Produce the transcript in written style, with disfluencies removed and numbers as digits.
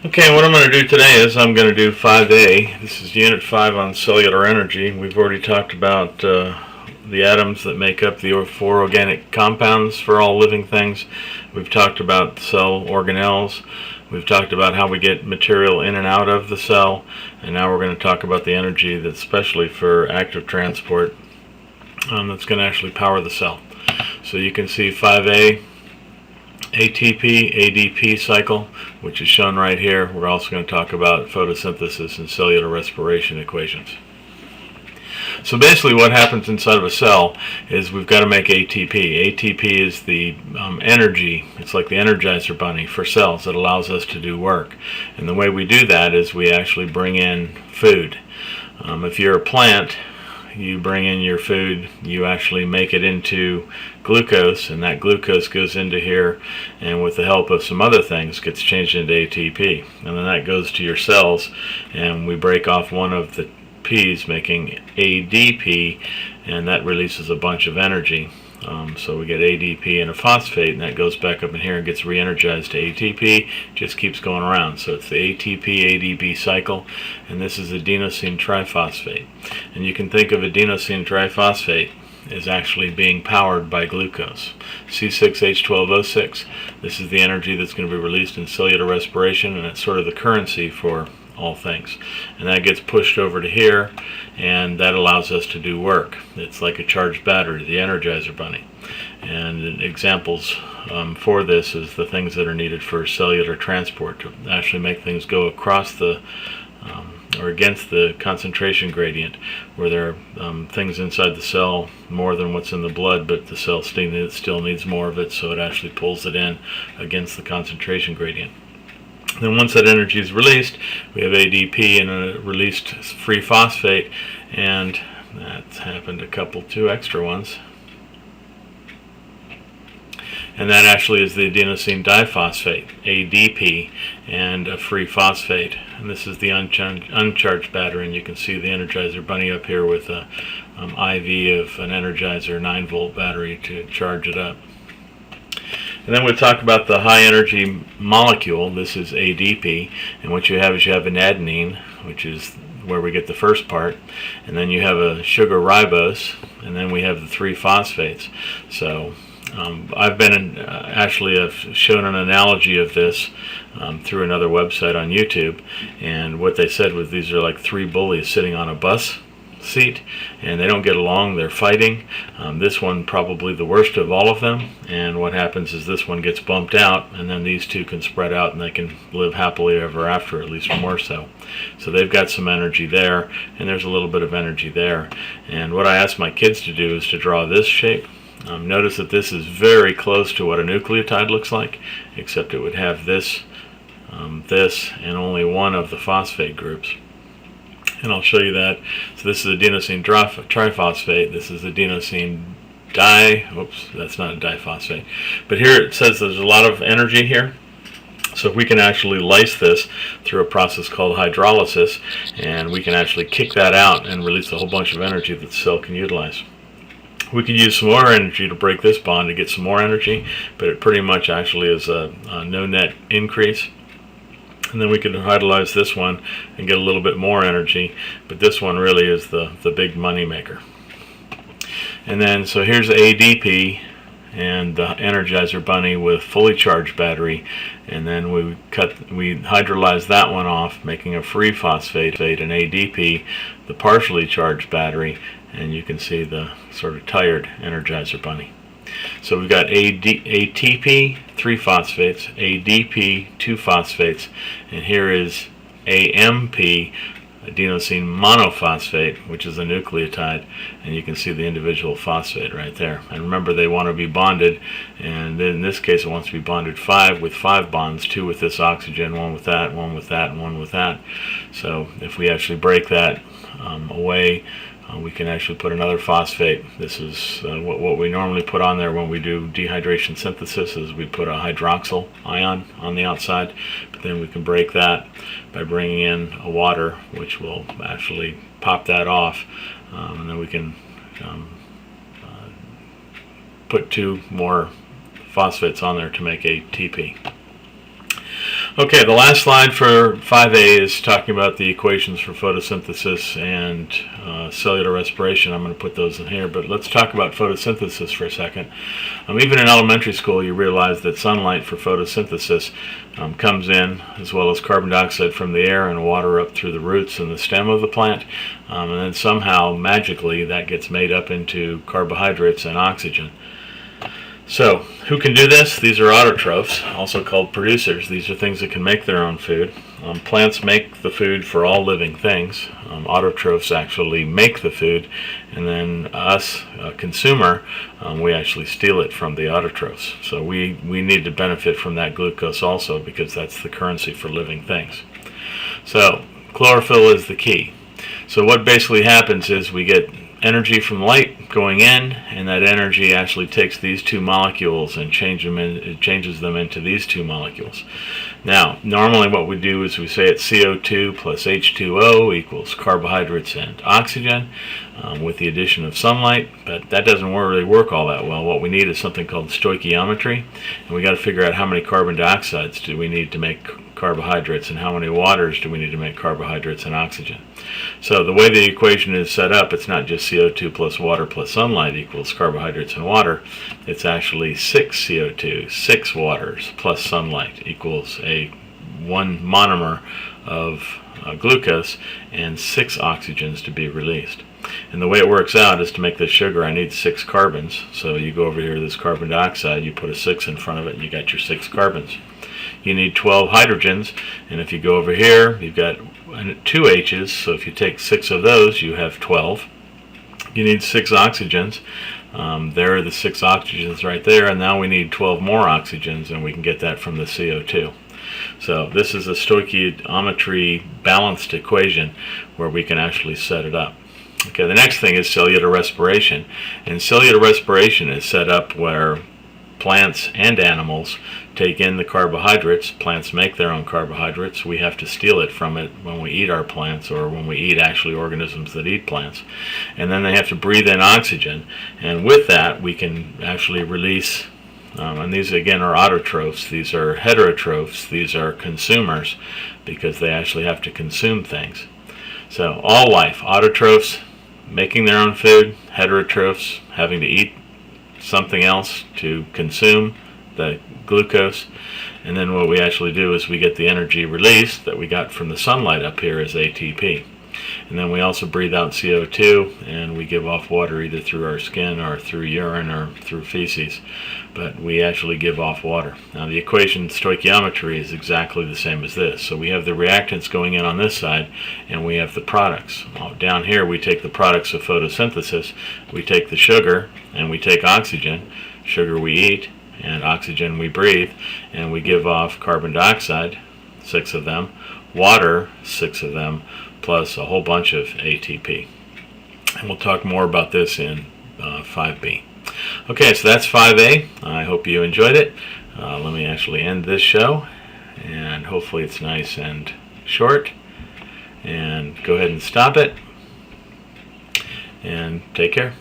Okay, what I'm going to do today is I'm going to do 5A. This is Unit 5 on cellular energy. We've already talked about the atoms that make up the four organic compounds for all living things. We've talked about cell organelles. We've talked about how we get material in and out of the cell. And now we're going to talk about the energy that's specially for active transport that's going to actually power the cell. So you can see 5A, ATP, ADP cycle, which is shown right here. We're also going to talk about photosynthesis and cellular respiration equations. So basically what happens inside of a cell is we've got to make ATP. ATP is the energy, it's like the Energizer bunny for cells that allows us to do work. And the way we do that is we actually bring in food. If you're a plant, you bring in your food, you actually make it into glucose, and that glucose goes into here and with the help of some other things gets changed into ATP, and then that goes to your cells and we break off one of the P's, making ADP, and that releases a bunch of energy. So we get ADP and a phosphate, and that goes back up in here and gets re-energized to ATP, just keeps going around. So it's the ATP-ADP cycle, and this is adenosine triphosphate. And you can think of adenosine triphosphate as actually being powered by glucose. C6H12O6, this is the energy that's going to be released in cellular respiration, and it's sort of the currency for all things. And that gets pushed over to here, and that allows us to do work. It's like a charged battery, the Energizer bunny. And examples for this is the things that are needed for cellular transport to actually make things go across the or against the concentration gradient, where there are things inside the cell more than what's in the blood, but the cell still needs more of it, so it actually pulls it in against the concentration gradient. Then once that energy is released, we have ADP and a released free phosphate, and that's happened two extra ones. And that actually is the adenosine diphosphate, ADP, and a free phosphate. And this is the uncharged battery, and you can see the Energizer bunny up here with a IV of an Energizer 9-volt battery to charge it up. And then we'll talk about the high energy molecule. This is ADP, and what you have is you have an adenine, which is where we get the first part, and then you have a sugar ribose, and then we have the 3 phosphates. So I've been actually have shown an analogy of this through another website on YouTube, and what they said was these are like 3 bullies sitting on a bus seat, and they don't get along, they're fighting. This one probably the worst of all of them, and what happens is this one gets bumped out, and then these two can spread out and they can live happily ever after, at least more so. So they've got some energy there, and there's a little bit of energy there. And what I asked my kids to do is to draw this shape. Notice that this is very close to what a nucleotide looks like, except it would have this, and only one of the phosphate groups. And I'll show you that. So this is adenosine triphosphate. This is adenosine that's not a diphosphate. But here it says there's a lot of energy here. So if we can actually lyse this through a process called hydrolysis, and we can actually kick that out and release a whole bunch of energy that the cell can utilize. We could use some more energy to break this bond to get some more energy, but it pretty much actually is a no net increase. And then we could hydrolyze this one and get a little bit more energy, but this one really is the big money maker. And then so here's ADP and the Energizer bunny with fully charged battery, and then we hydrolyze that one off, making a free phosphate and ADP, the partially charged battery, and you can see the sort of tired Energizer bunny. So we've got ATP, 3 phosphates, ADP, 2 phosphates, and here is AMP, adenosine monophosphate, which is a nucleotide, and you can see the individual phosphate right there. And remember, they want to be bonded, and in this case it wants to be bonded 5 with 5 bonds, 2 with this oxygen, 1 with that, 1 with that, and 1 with that. So if we actually break that away, we can actually put another phosphate. This is what we normally put on there when we do dehydration synthesis, is we put a hydroxyl ion on the outside, but then we can break that by bringing in a water, which will actually pop that off, and then we can put 2 more phosphates on there to make ATP. Okay, the last slide for 5A is talking about the equations for photosynthesis and cellular respiration. I'm going to put those in here, but let's talk about photosynthesis for a second. Even in elementary school, you realize that sunlight for photosynthesis comes in, as well as carbon dioxide from the air and water up through the roots and the stem of the plant, and then somehow, magically, that gets made up into carbohydrates and oxygen. So, who can do this? These are autotrophs, also called producers. These are things that can make their own food. Plants make the food for all living things. Autotrophs actually make the food, and then us, a consumer, we actually steal it from the autotrophs. So we need to benefit from that glucose also, because that's the currency for living things. So, chlorophyll is the key. So what basically happens is we get energy from light going in, and that energy actually takes these two molecules and changes them into these two molecules. Now, normally what we do is we say it's CO2 plus H2O equals carbohydrates and oxygen with the addition of sunlight, but that doesn't really work all that well. What we need is something called stoichiometry, and we got to figure out how many carbon dioxides do we need to make carbohydrates and how many waters do we need to make carbohydrates and oxygen. So the way the equation is set up, it's not just CO2 plus water plus sunlight equals carbohydrates and water. It's actually 6 CO2, 6 waters plus sunlight equals one monomer of glucose and 6 oxygens to be released. And the way it works out is to make this sugar, I need 6 carbons. So you go over here to this carbon dioxide, you put a 6 in front of it, and you got your 6 carbons. You need 12 hydrogens, and if you go over here, you've got 2 H's, so if you take 6 of those, you have 12. You need 6 oxygens. There are the 6 oxygens right there, and now we need 12 more oxygens, and we can get that from the CO2. So this is a stoichiometry balanced equation where we can actually set it up. Okay, the next thing is cellular respiration, and cellular respiration is set up where plants and animals take in the carbohydrates. Plants make their own carbohydrates. We have to steal it from it when we eat our plants, or when we eat actually organisms that eat plants. And then they have to breathe in oxygen, and with that we can actually release, and these again are autotrophs, these are heterotrophs, these are consumers, because they actually have to consume things. So all life, autotrophs making their own food, heterotrophs having to eat something else to consume the glucose, and then what we actually do is we get the energy released that we got from the sunlight up here as ATP. And then we also breathe out CO2, and we give off water either through our skin or through urine or through feces, but we actually give off water. Now the equation stoichiometry is exactly the same as this. So we have the reactants going in on this side, and we have the products. Down here we take the products of photosynthesis, we take the sugar, and we take oxygen. Sugar we eat, and oxygen we breathe, and we give off carbon dioxide, 6 of them, water, 6 of them, plus a whole bunch of ATP. And we'll talk more about this in 5B. Okay, so that's 5A. I hope you enjoyed it. Let me actually end this show, and hopefully it's nice and short. And go ahead and stop it, and take care.